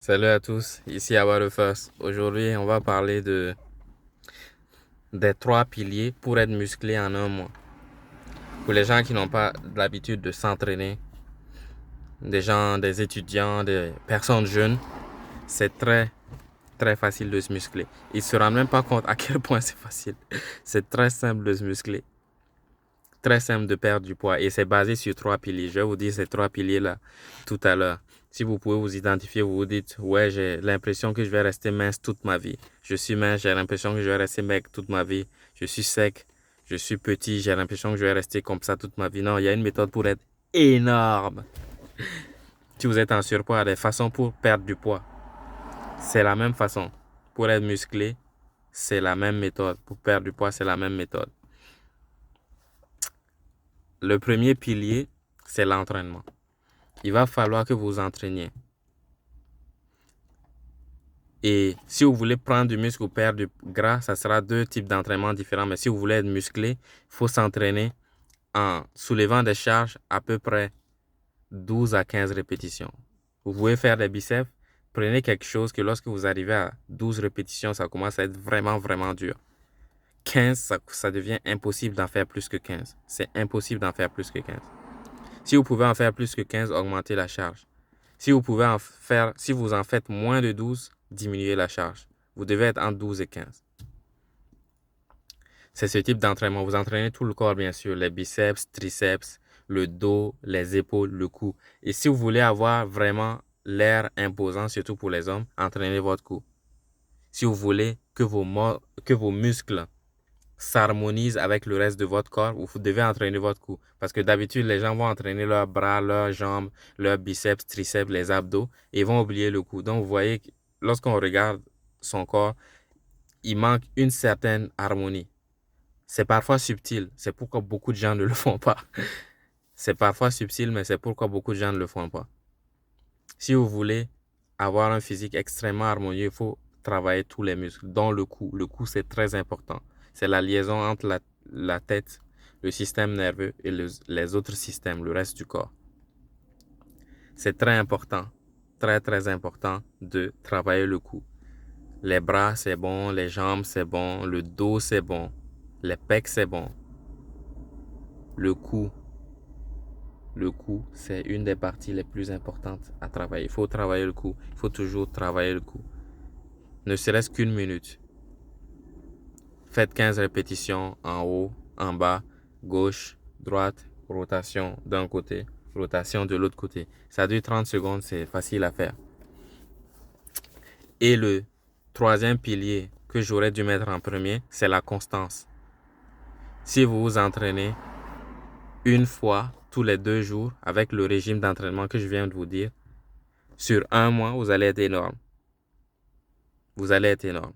Salut à tous, ici Abba the First. Aujourd'hui, on va parler des trois piliers pour être musclé en un mois. Pour les gens qui n'ont pas l'habitude de s'entraîner, des gens, des étudiants, des personnes jeunes, c'est très facile de se muscler. Ils ne se rendent même pas compte à quel point c'est facile. C'est très simple de se muscler, très simple de perdre du poids et c'est basé sur trois piliers. Je vais vous dire ces trois piliers-là tout à l'heure. Si vous pouvez vous identifier, vous vous dites, ouais, j'ai l'impression que je vais rester mince toute ma vie. Je suis mince, j'ai l'impression que je vais rester maigre toute ma vie. Je suis sec, je suis petit, j'ai l'impression que je vais rester comme ça toute ma vie. Non, il y a une méthode pour être énorme. Si vous êtes en surpoids, il y a des façons pour perdre du poids. C'est la même façon. Pour être musclé, c'est la même méthode. Pour perdre du poids, c'est la même méthode. Le premier pilier, c'est l'entraînement. Il va falloir que vous vous entraîniez. Et si vous voulez prendre du muscle ou perdre du gras, ça sera deux types d'entraînement différents. Mais si vous voulez être musclé, il faut s'entraîner en soulevant des charges à peu près 12 à 15 répétitions. Vous pouvez faire des biceps. Prenez quelque chose que lorsque vous arrivez à 12 répétitions, ça commence à être vraiment dur. 15, ça devient impossible d'en faire plus que 15. C'est impossible d'en faire plus que 15. Si vous pouvez en faire plus que 15, augmentez la charge. Si vous en faites moins de 12, diminuez la charge. Vous devez être entre 12 et 15. C'est ce type d'entraînement. Vous entraînez tout le corps, bien sûr. Les biceps, triceps, le dos, les épaules, le cou. Et si vous voulez avoir vraiment l'air imposant, surtout pour les hommes, entraînez votre cou. Si vous voulez que vos muscles s'harmonisent avec le reste de votre corps, vous devez entraîner votre cou. Parce que d'habitude, les gens vont entraîner leurs bras, leurs jambes, leurs biceps, triceps, les abdos, et ils vont oublier le cou. Donc, vous voyez, lorsqu'on regarde son corps, il manque une certaine harmonie. C'est parfois subtil, c'est pourquoi beaucoup de gens ne le font pas. C'est parfois subtil, mais c'est pourquoi beaucoup de gens ne le font pas. Si vous voulez avoir un physique extrêmement harmonieux, il faut travailler tous les muscles, dont le cou. Le cou, c'est très important. C'est la liaison entre la tête, le système nerveux et les autres systèmes, le reste du corps. C'est très important, très important de travailler le cou. Les bras, c'est bon, les jambes, c'est bon, le dos, c'est bon, les pecs, c'est bon. Le cou, c'est une des parties les plus importantes à travailler. Il faut travailler le cou. Il faut toujours travailler le cou. Ne serait-ce qu'une minute. Faites 15 répétitions en haut, en bas, gauche, droite, rotation d'un côté, rotation de l'autre côté. Ça dure 30 secondes, c'est facile à faire. Et le troisième pilier que j'aurais dû mettre en premier, c'est la constance. Si vous vous entraînez une fois tous les 2 jours avec le régime d'entraînement que je viens de vous dire, sur un mois, vous allez être énorme. Vous allez être énorme.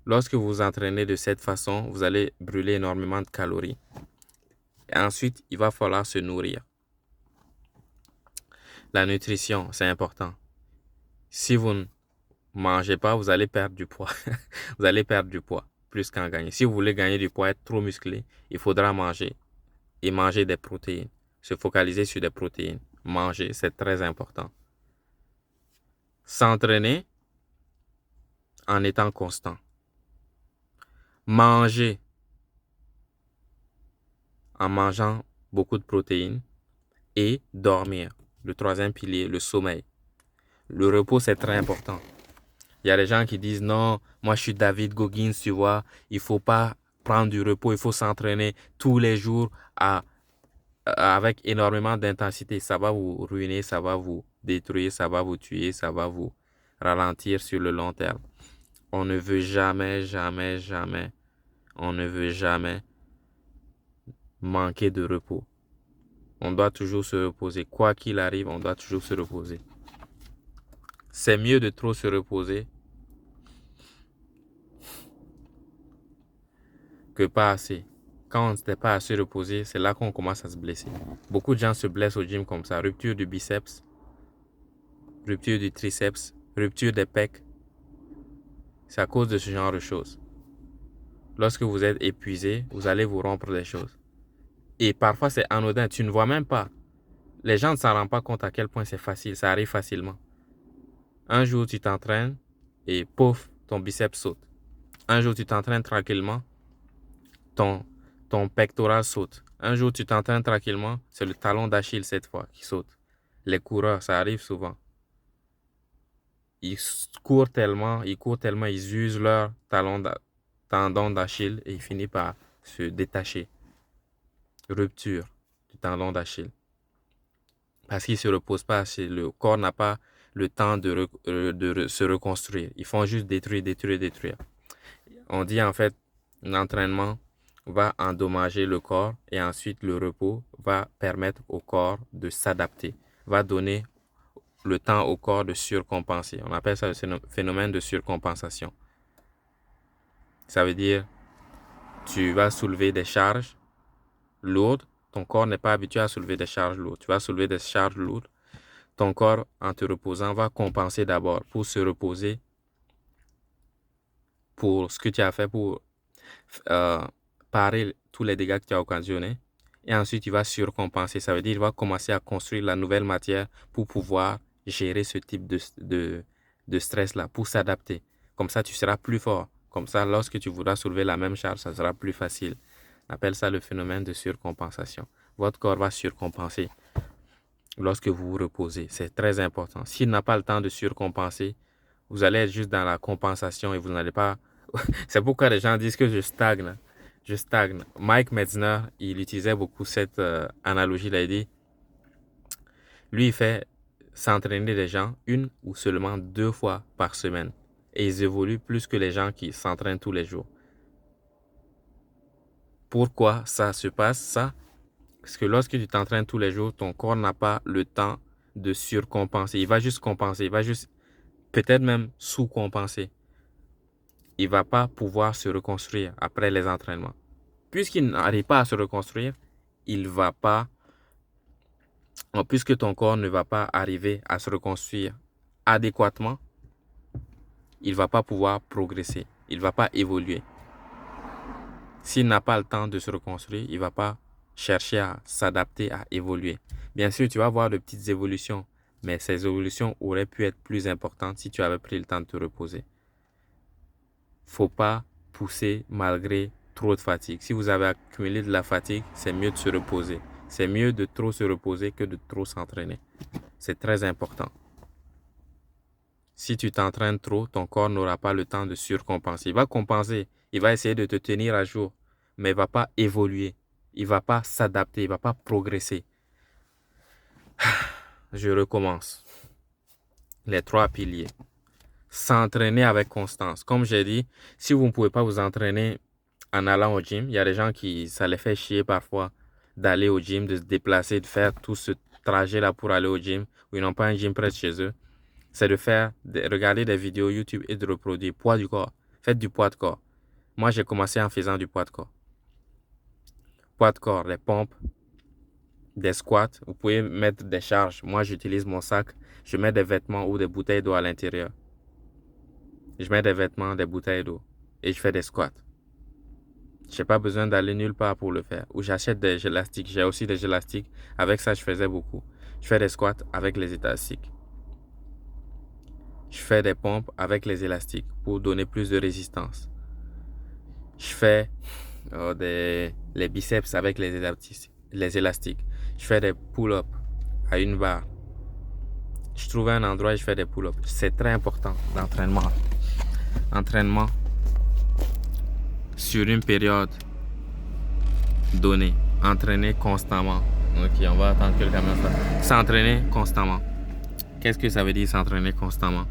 Lorsque vous vous entraînez de cette façon, vous allez brûler énormément de calories. Et ensuite, il va falloir se nourrir. La nutrition, c'est important. Si vous ne mangez pas, vous allez perdre du poids. Vous allez perdre du poids plus qu'en gagner. Si vous voulez gagner du poids, être trop musclé, il faudra manger. Et manger des protéines. Se focaliser sur des protéines. Manger, c'est très important. S'entraîner en étant constant. Manger en mangeant beaucoup de protéines et dormir. Le troisième pilier, le sommeil. Le repos, c'est très important. Il y a des gens qui disent non, moi je suis David Goggins, tu vois, il faut pas prendre du repos, il faut s'entraîner tous les jours avec énormément d'intensité. Ça va vous ruiner, ça va vous détruire, ça va vous tuer, ça va vous ralentir sur le long terme. On ne veut jamais, on ne veut jamais manquer de repos. On doit toujours se reposer. Quoi qu'il arrive, on doit toujours se reposer. C'est mieux de trop se reposer que pas assez. Quand on n'était pas assez reposé, c'est là qu'on commence à se blesser. Beaucoup de gens se blessent au gym comme ça. Rupture du biceps, rupture du triceps, rupture des pecs. C'est à cause de ce genre de choses. Lorsque vous êtes épuisé, vous allez vous rompre des choses. Et parfois, c'est anodin. Tu ne vois même pas. Les gens ne s'en rendent pas compte à quel point c'est facile. Ça arrive facilement. Un jour, tu t'entraînes et pouf, ton biceps saute. Un jour, tu t'entraînes tranquillement, ton pectoral saute. Un jour, tu t'entraînes tranquillement, c'est le talon d'Achille cette fois qui saute. Les coureurs, ça arrive souvent. Ils courent tellement, ils usent leur tendon d'Achille et ils finissent par se détacher. Rupture du tendon d'Achille. Parce qu'ils ne se reposent pas assez. Le corps n'a pas le temps de se reconstruire. Ils font juste détruire. On dit en fait, l'entraînement va endommager le corps et ensuite le repos va permettre au corps de s'adapter, va donner le temps au corps de surcompenser. On appelle ça le phénomène de surcompensation. Ça veut dire, tu vas soulever des charges lourdes. Ton corps n'est pas habitué à soulever des charges lourdes. Tu vas soulever des charges lourdes. Ton corps, en te reposant, va compenser d'abord pour se reposer pour ce que tu as fait pour parer tous les dégâts que tu as occasionnés. Et ensuite, il va surcompenser. Ça veut dire qu'il va commencer à construire la nouvelle matière pour pouvoir gérer ce type de stress-là, pour s'adapter. Comme ça, tu seras plus fort. Comme ça, lorsque tu voudras soulever la même charge, ça sera plus facile. On appelle ça le phénomène de surcompensation. Votre corps va surcompenser lorsque vous vous reposez. C'est très important. S'il n'a pas le temps de surcompenser, vous allez être juste dans la compensation et vous n'allez pas... C'est pourquoi les gens disent que je stagne. Je stagne. Mike Metzner, il utilisait beaucoup cette analogie. Il a dit, lui, il fait s'entraîner les gens une ou seulement 2 fois par semaine. Et ils évoluent plus que les gens qui s'entraînent tous les jours. Pourquoi ça se passe, ça? Parce que lorsque tu t'entraînes tous les jours, ton corps n'a pas le temps de surcompenser. Il va juste compenser. Il va juste peut-être même sous-compenser. Il ne va pas pouvoir se reconstruire après les entraînements. Puisqu'il n'arrive pas à se reconstruire, puisque ton corps ne va pas arriver à se reconstruire adéquatement, il ne va pas pouvoir progresser. Il ne va pas évoluer. S'il n'a pas le temps de se reconstruire, il ne va pas chercher à s'adapter, à évoluer. Bien sûr, tu vas avoir de petites évolutions, mais ces évolutions auraient pu être plus importantes si tu avais pris le temps de te reposer. Faut pas pousser malgré trop de fatigue. Si vous avez accumulé de la fatigue, c'est mieux de se reposer. C'est mieux de trop se reposer que de trop s'entraîner. C'est très important. Si tu t'entraînes trop, ton corps n'aura pas le temps de surcompenser. Il va compenser. Il va essayer de te tenir à jour, mais il ne va pas évoluer. Il ne va pas s'adapter. Il ne va pas progresser. Je recommence. Les 3 piliers. S'entraîner avec constance. Comme j'ai dit, si vous ne pouvez pas vous entraîner en allant au gym, il y a des gens qui, ça les fait chier parfois d'aller au gym, de se déplacer, de faire tout ce trajet-là pour aller au gym, où ils n'ont pas un gym près de chez eux. C'est de regarder des vidéos YouTube et de reproduire poids du corps. Faites du poids de corps. Moi, j'ai commencé en faisant du poids de corps. Poids de corps, les pompes, des squats. Vous pouvez mettre des charges. Moi, j'utilise mon sac. Je mets des vêtements ou des bouteilles d'eau à l'intérieur. Je mets des vêtements, des bouteilles d'eau et je fais des squats. Je n'ai pas besoin d'aller nulle part pour le faire. Ou j'achète des élastiques. J'ai aussi des élastiques. Avec ça, je faisais beaucoup. Je fais des squats avec les élastiques. Je fais des pompes avec les élastiques pour donner plus de résistance. Je fais les biceps avec les élastiques. Je fais des pull-ups à une barre. Je trouve un endroit et je fais des pull-ups. C'est très important l'entraînement. Entraînement sur une période donnée. Entraîner constamment. Ok, on va attendre que le camion fasse. S'entraîner constamment. Qu'est-ce que ça veut dire s'entraîner constamment?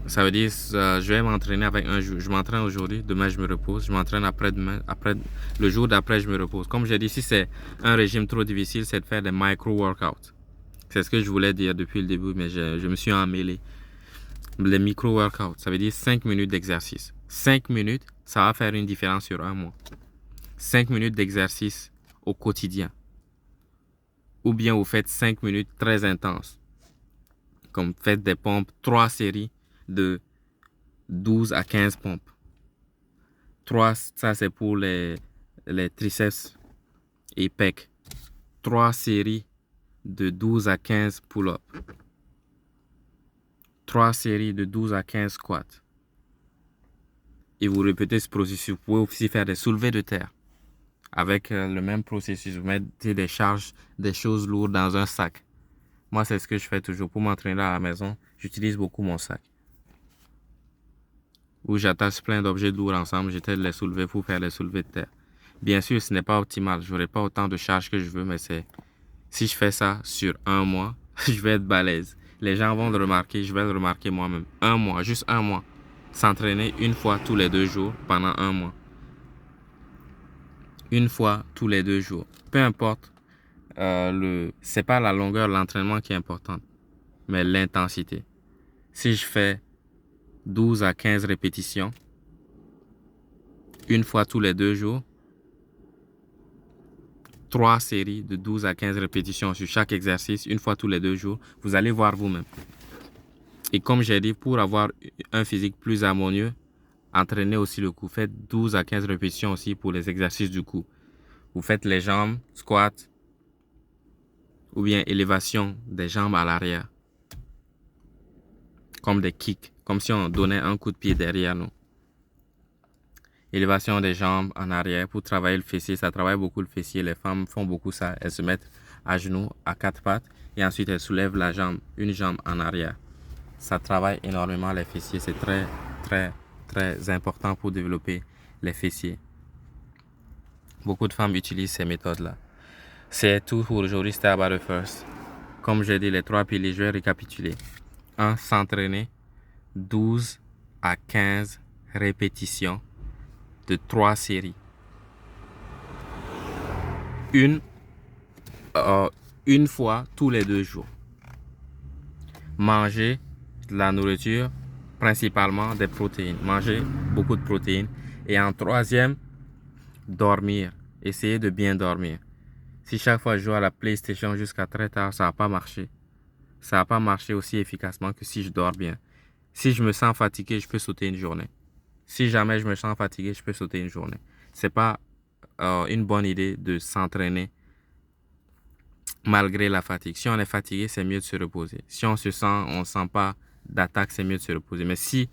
Ça veut dire je vais m'entraîner avec un jour. Je m'entraîne aujourd'hui, demain je me repose. Je m'entraîne après-demain. Le jour d'après, je me repose. Comme j'ai dit, si c'est un régime trop difficile, c'est de faire des micro-workouts. C'est ce que je voulais dire depuis le début, mais je me suis emmêlé. Les micro-workouts, ça veut dire 5 minutes d'exercice. 5 minutes, ça va faire une différence sur un mois. 5 minutes d'exercice au quotidien. Ou bien vous faites 5 minutes très intenses. Comme faites des pompes, 3 séries de 12 à 15 pompes. 3, ça c'est pour les triceps et pecs. 3 séries de 12 à 15 pull-ups. 3 séries de 12 à 15 squats. Et vous répétez ce processus. Vous pouvez aussi faire des soulevés de terre. Avec le même processus, vous mettez des charges, des choses lourdes dans un sac. Moi, c'est ce que je fais toujours. Pour m'entraîner à la maison, j'utilise beaucoup mon sac. Où j'attache plein d'objets lourds ensemble, j'essaie de les soulever pour faire les soulevés de terre. Bien sûr, ce n'est pas optimal. Je n'aurai pas autant de charges que je veux, mais si je fais ça sur un mois, je vais être balèze. Les gens vont le remarquer, je vais le remarquer moi-même. Un mois, juste un mois. S'entraîner une fois tous les 2 jours pendant un mois. Une fois tous les 2 jours. Peu importe, c'est pas la longueur de l'entraînement qui est importante, mais l'intensité. Si je fais 12 à 15 répétitions, une fois tous les 2 jours, 3 séries de 12 à 15 répétitions sur chaque exercice, une fois tous les 2 jours, vous allez voir vous-même. Et comme j'ai dit, pour avoir un physique plus harmonieux, entraînez aussi le cou. Faites 12 à 15 répétitions aussi pour les exercices du cou. Vous faites les jambes, squat, ou bien élévation des jambes à l'arrière. Comme des kicks, comme si on donnait un coup de pied derrière nous. Élévation des jambes en arrière pour travailler le fessier. Ça travaille beaucoup le fessier. Les femmes font beaucoup ça. Elles se mettent à genoux, à 4 pattes, et ensuite elles soulèvent la jambe, une jambe en arrière. Ça travaille énormément les fessiers. C'est très, très, très important pour développer les fessiers. Beaucoup de femmes utilisent ces méthodes-là. C'est tout pour aujourd'hui. C'était About the First. Comme j'ai dit, les 3 piliers, je vais récapituler. 1. S'entraîner 12 à 15 répétitions de 3 séries. Une fois tous les 2 jours. Manger de la nourriture, principalement des protéines. Manger beaucoup de protéines. Et en 3e, dormir. Essayez de bien dormir. Si chaque fois je joue à la PlayStation jusqu'à très tard, ça va pas marcher. Ça va pas marcher aussi efficacement que si je dors bien. Si je me sens fatigué, je peux sauter une journée. Si jamais je me sens fatigué, je peux sauter une journée. C'est pas une bonne idée de s'entraîner malgré la fatigue. Si on est fatigué, c'est mieux de se reposer. Si on ne sent pas d'attaque, c'est mieux de se reposer. Mais si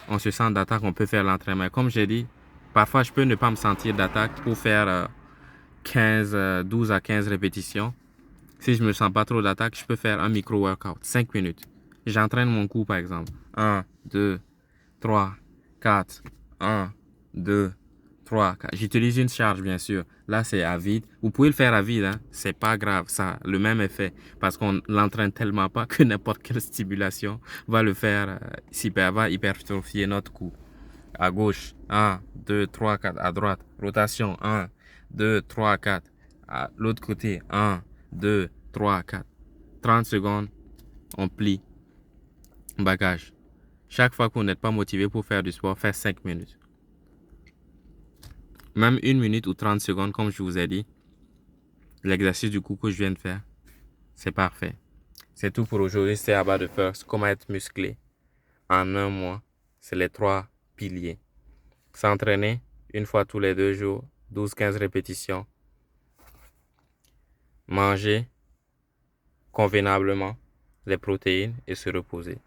on se sent d'attaque, on peut faire l'entraînement. Comme j'ai dit, parfois je peux ne pas me sentir d'attaque pour faire 12 à 15 répétitions. Si je ne me sens pas trop d'attaque, je peux faire un micro-workout, 5 minutes. J'entraîne mon cou par exemple. 1, 2, 3, 4. 1, 2, 3, 4. J'utilise une charge bien sûr. Là c'est à vide. Vous pouvez le faire à vide, hein? C'est pas grave. Ça a le même effet. Parce qu'on l'entraîne tellement pas que n'importe quelle stimulation va le faire, va hypertrophier notre cou. À gauche, 1, 2, 3, 4. À droite, rotation, 1, 2, 3, 4. À l'autre côté, 1, 2, 3, 4. 30 secondes, on plie. Bagage. Chaque fois que vous n'êtes pas motivé pour faire du sport, faites 5 minutes. Même 1 minute ou 30 secondes, comme je vous ai dit, l'exercice du cou que je viens de faire, c'est parfait. C'est tout pour aujourd'hui. C'était About the First. Comment être musclé en un mois. C'est les 3 piliers. S'entraîner une fois tous les 2 jours, 12-15 répétitions. Manger convenablement les protéines et se reposer.